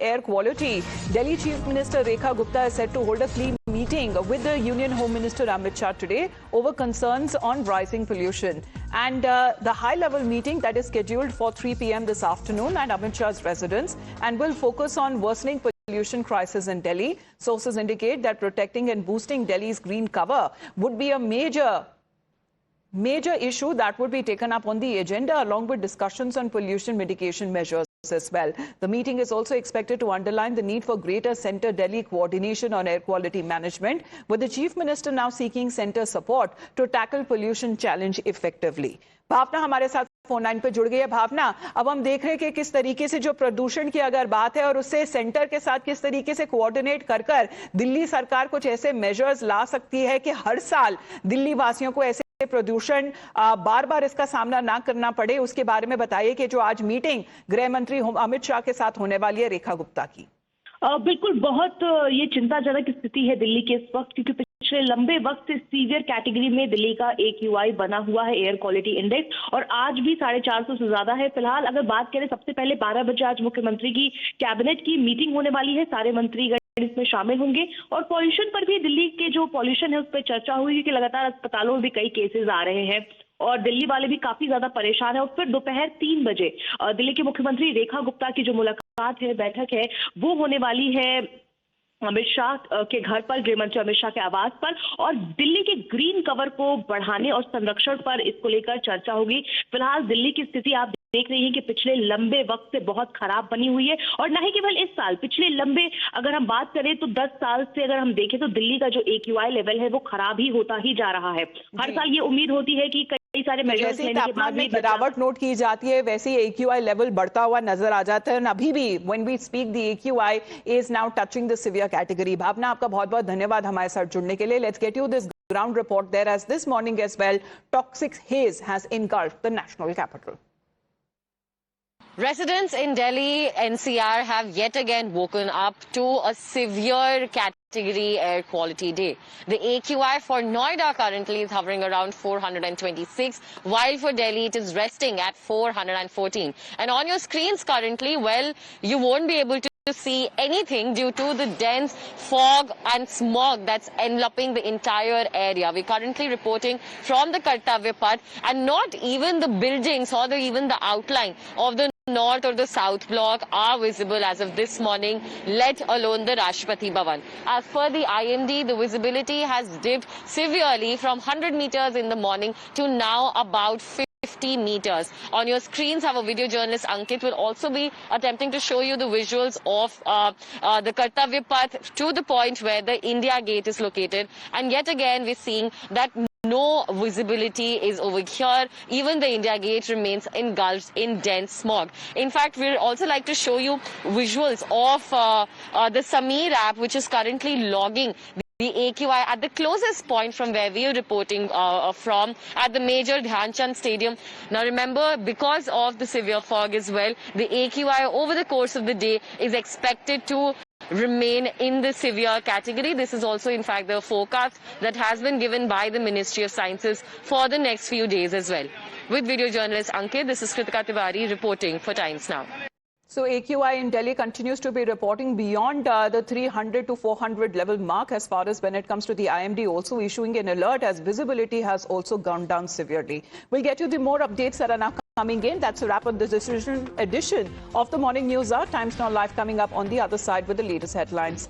air quality. Delhi Chief Minister Rekha Gupta is set to hold a clean meeting with the Union Home Minister Amit Shah today over concerns on rising pollution. And the high-level meeting that is scheduled for 3 p.m. this afternoon at Amit Shah's residence and will focus on worsening pollution crisis in Delhi. Sources indicate that protecting and boosting Delhi's green cover would be a major issue that would be taken up on the agenda, along with discussions on pollution mitigation measures as well. The meeting is also expected to underline the need for greater Centre Delhi coordination on air quality management, with the Chief Minister now seeking Centre support to tackle pollution challenge effectively. भावना हमारे साथ phone line पे जुड़ गई है। भावना, अब हम देख रहे हैं कि किस तरीके से जो प्रदूषण की अगर बात है और उससे सेंटर के साथ किस तरीके से कोऑर्डिनेट कर दिल्ली सरकार कुछ ऐसे मेजर्स ला सकती है कि हर साल दिल्ली वासियों को ऐसे प्रदूषण बार बार इसका सामना ना करना पड़े। उसके बारे में बताइए कि जो आज मीटिंग गृह मंत्री अमित शाह के साथ होने वाली है रेखा गुप्ता की। बिल्कुल, बहुत ये चिंताजनक स्थिति है दिल्ली के इस वक्त, क्योंकि पिछले लंबे वक्त से सीवियर कैटेगरी में दिल्ली का AQI बना हुआ है, एयर क्वालिटी इंडेक्स, और आज भी 450 से ज्यादा है। फिलहाल अगर बात करें, सबसे पहले 12 बजे आज मुख्यमंत्री की कैबिनेट की मीटिंग होने वाली है, सारे मंत्रीगण इसमें शामिल होंगे और पॉल्यूशन पर भी, दिल्ली के जो पॉल्यूशन है उस पर चर्चा हुई कि लगातार अस्पतालों में भी कई केसेस आ रहे हैं और दिल्ली वाले भी काफी ज्यादा परेशान है। और फिर दोपहर 3 बजे दिल्ली के मुख्यमंत्री रेखा गुप्ता की जो मुलाकात है, बैठक है, वो होने वाली है अमित शाह के घर पर, गृह मंत्री अमित शाह के आवास पर, और दिल्ली के ग्रीन कवर को बढ़ाने और संरक्षण पर इसको लेकर चर्चा होगी। फिलहाल दिल्ली की स्थिति आप देख रही हैं कि पिछले लंबे वक्त से बहुत खराब बनी हुई है, और न ही केवल इस साल, पिछले लंबे अगर हम बात करें तो 10 साल से अगर हम देखें तो दिल्ली का जो AQI लेवल है वो खराब ही होता ही जा रहा है। हर साल ये उम्मीद होती है कि कई सारे मेजर्स लेने के बाद भी गिरावट नोट की जाती है, वैसे ही AQI लेवल बढ़ता हुआ नजर आ जाता है। अभी भी when we speak the AQI is now touching the severe category. Bhavna, आपका बहुत बहुत धन्यवाद हमारे साथ जुड़ने के लिए। Let's get you this ground report there, as this morning as well, toxic haze has engulfed the national capital. Residents in Delhi NCR have yet again woken up to a severe category air quality day. The AQI for Noida currently is hovering around 426, while for Delhi it is resting at 414. And on your screens currently, well, you won't be able to see anything due to the dense fog and smog that's enveloping the entire area. We're currently reporting from the Kartavya Path, and not even the buildings or even the outline of the North or the South block are visible as of this morning, let alone the Rashtrapati Bhavan. As per the IMD, the visibility has dipped severely from 100 meters in the morning to now about 50 meters. On your screens, our video journalist Ankit will also be attempting to show you the visuals of the Kartavya Path to the point where the India Gate is located. And yet again, we're seeing that no visibility is over here. Even the India Gate remains engulfed in dense smog. In fact, we'd also like to show you visuals of the Sameer app, which is currently logging the AQI at the closest point from where we are reporting from, at the Major Dhyan Chand Stadium. Now remember, because of the severe fog as well, the AQI over the course of the day is expected to remain in the severe category. This is also in fact the forecast that has been given by the Ministry of Sciences for the next few days as well. With video journalist Ankit, this is Kritika Tiwari reporting for Times Now. So AQI in Delhi continues to be reporting beyond the 300 to 400 level mark, as far as when it comes to the IMD also issuing an alert, as visibility has also gone down severely. We'll get you the more updates that are now coming in. That's a wrap on this edition of the Morning News Hour. Times Now Live coming up on the other side with the latest headlines.